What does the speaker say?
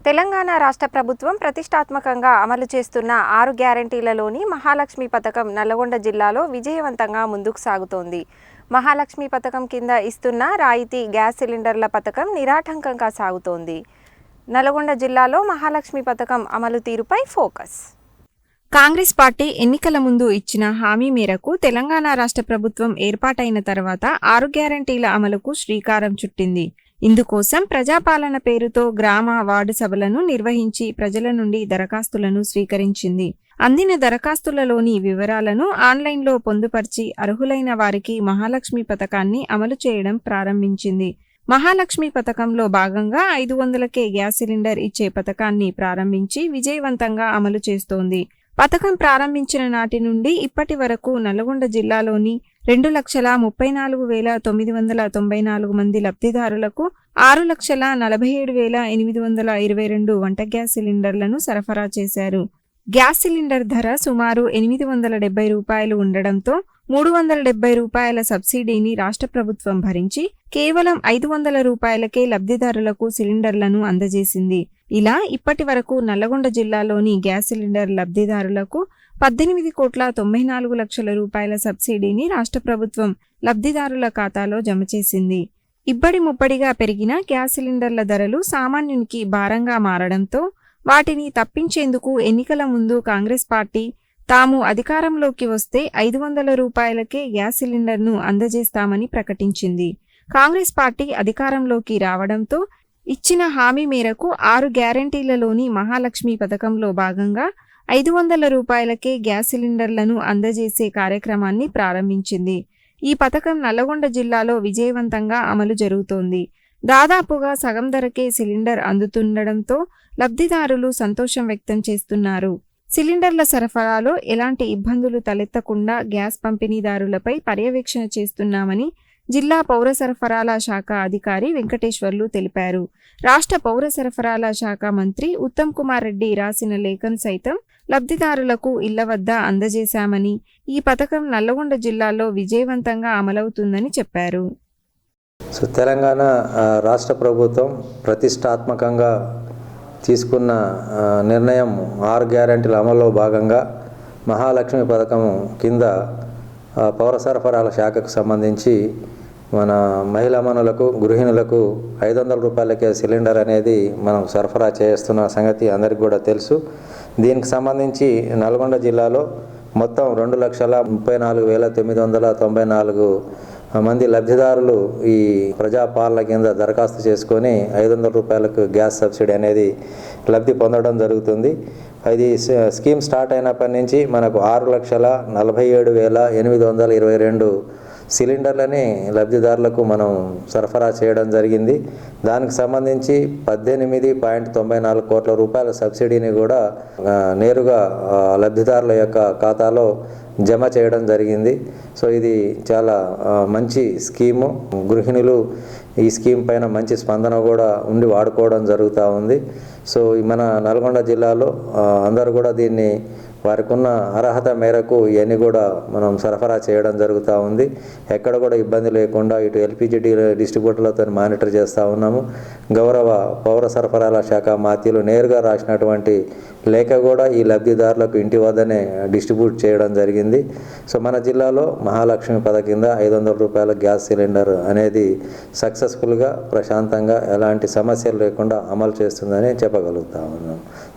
తెలంగాణ రాష్ట్ర ప్రభుత్వం ప్రతిష్టాత్మకంగా అమలు చేస్తున్న 6 గ్యారెంటీలలోని మహాలక్ష్మి పథకం నల్లగొండ జిల్లాలో విజయవంతంగా ముందుకు సాగుతోంది. మహాలక్ష్మి పథకం కింద ఇస్తున్న రాయితీ గ్యాస్ సిలిండర్ల పథకం నిరాటంకంగా సాగుతోంది. నల్లగొండ జిల్లాలో మహాలక్ష్మి పథకం అమలు తీరుపై ఫోకస్. కాంగ్రెస్ పార్టీ ఎన్నికల ముందు ఇచ్చిన హామీ మేరకు తెలంగాణ రాష్ట్ర ప్రభుత్వం ఏర్పాటైన తర్వాత 6 గ్యారెంటీల అమలుకు శ్రీకారం చుట్టింది. ఇందుకోసం ప్రజాపాలన పేరుతో గ్రామ వార్డు సభలను నిర్వహించి ప్రజల నుండి దరఖాస్తులను స్వీకరించింది. అందిన దరఖాస్తులలోని వివరాలను ఆన్లైన్లో పొందుపర్చి అర్హులైన వారికి మహాలక్ష్మి పథకాన్ని అమలు చేయడం ప్రారంభించింది. మహాలక్ష్మి పథకంలో భాగంగా 500కే గ్యాస్ సిలిండర్ ఇచ్చే పథకాన్ని ప్రారంభించి విజయవంతంగా అమలు చేస్తోంది. పథకం ప్రారంభించిన నాటి నుండి ఇప్పటి వరకు నల్లగొండ జిల్లాలోని 2,34,994 మంది లబ్ధిదారులకు 6,47,822 వంట గ్యాస్ సిలిండర్లను సరఫరా చేశారు. గ్యాస్ సిలిండర్ ధర సుమారు 870 రూపాయలు ఉండడంతో 370 రూపాయల సబ్సిడీని రాష్ట్ర ప్రభుత్వం భరించి కేవలం 500 రూపాయలకే లబ్ధిదారులకు సిలిండర్లను అందజేసింది. ఇలా ఇప్పటి వరకు నల్లగొండ జిల్లాలోని గ్యాస్ సిలిండర్ లబ్ధిదారులకు 18,94,00,000 రూపాయల సబ్సిడీని రాష్ట్ర ప్రభుత్వం లబ్ధిదారుల ఖాతాలో జమ చేసింది. ఇబ్బడి ముబ్బడిగా పెరిగిన గ్యాస్ సిలిండర్ల ధరలు సామాన్యునికి భారంగా మారడంతో వాటిని తప్పించేందుకు ఎన్నికల ముందు కాంగ్రెస్ పార్టీ తాము అధికారంలోకి వస్తే 500 రూపాయలకే గ్యాస్ సిలిండర్ను అందజేస్తామని ప్రకటించింది. కాంగ్రెస్ పార్టీ అధికారంలోకి రావడంతో ఇచ్చిన హామీ మేరకు 6 గ్యారెంటీలలోని మహాలక్ష్మి పథకంలో భాగంగా 500 రూపాయలకే గ్యాస్ సిలిండర్లను అందజేసే కార్యక్రమాన్ని ప్రారంభించింది. ఈ పథకం నల్లగొండ జిల్లాలో విజయవంతంగా అమలు జరుగుతోంది. దాదాపుగా సగం ధరకే సిలిండర్ అందుతుండడంతో లబ్ధిదారులు సంతోషం వ్యక్తం చేస్తున్నారు. సిలిండర్ల సరఫరాలో ఎలాంటి ఇబ్బందులు తలెత్తకుండా గ్యాస్ పంపిణీదారులపై పర్యవేక్షణ చేస్తున్నామని జిల్లా పౌర సరఫరాల శాఖ అధికారి వెంకటేశ్వర్లు తెలిపారు. రాష్ట్ర పౌర సరఫరాల శాఖ మంత్రి ఉత్తమ్ కుమార్ రెడ్డి రాసిన లేఖను సైతం లబ్ధిదారులకు ఇళ్ల వద్ద అందజేశామని, ఈ పథకం నల్లగొండ జిల్లాలో విజయవంతంగా అమలవుతుందని చెప్పారు. తెలంగాణ రాష్ట్ర ప్రభుత్వం ప్రతిష్టాత్మకంగా తీసుకున్న నిర్ణయం 6 గ్యారెంటీల అమల్లో భాగంగా మహాలక్ష్మి పథకం కింద పౌర సరఫరాల శాఖకు సంబంధించి మన మహిళా మనులకు గృహిణులకు 500 రూపాయలకే సిలిండర్ అనేది మనం సరఫరా చేస్తున్న సంగతి అందరికీ కూడా తెలుసు. దీనికి సంబంధించి నల్గొండ జిల్లాలో మొత్తం 2,34,994 మంది లబ్ధిదారులు ఈ ప్రజాపాలన కింద దరఖాస్తు చేసుకొని 500 రూపాయలకు గ్యాస్ సబ్సిడీ అనేది లబ్ధి పొందడం జరుగుతుంది. ఇది స్కీమ్ స్టార్ట్ అయినప్పటి నుంచి మనకు 6,47,822 సిలిండర్లని లబ్ధిదారులకు మనం సరఫరా చేయడం జరిగింది. దానికి సంబంధించి 18.94 కోట్ల రూపాయల సబ్సిడీని కూడా నేరుగా లబ్ధిదారుల యొక్క ఖాతాలో జమ చేయడం జరిగింది. సో ఇది చాలా మంచి స్కీము. గృహిణులు ఈ స్కీమ్ పైన మంచి స్పందన కూడా ఉండి వాడుకోవడం జరుగుతూ ఉంది. సో మన నల్గొండ జిల్లాలో అందరూ కూడా దీన్ని వారికి ఉన్న అర్హత మేరకు ఇవన్నీ కూడా మనం సరఫరా చేయడం జరుగుతూ ఉంది. ఎక్కడ కూడా ఇబ్బంది లేకుండా ఇటు ఎల్పిజి డిస్ట్రిబ్యూటర్లతో మానిటర్ చేస్తూ ఉన్నాము. గౌరవ పౌర సరఫరాల శాఖ మాత్యులు నేరుగా రాసినటువంటి లేఖ కూడా ఈ లబ్ధిదారులకు ఇంటి వద్దనే డిస్ట్రిబ్యూట్ చేయడం జరిగింది. సో మన జిల్లాలో మహాలక్ష్మి పథకం కింద 500 రూపాయల గ్యాస్ సిలిండర్ అనేది సక్సెస్ఫుల్గా ప్రశాంతంగా ఎలాంటి సమస్యలు లేకుండా అమలు చేస్తుందని చెప్పగలుగుతా ఉన్నాం.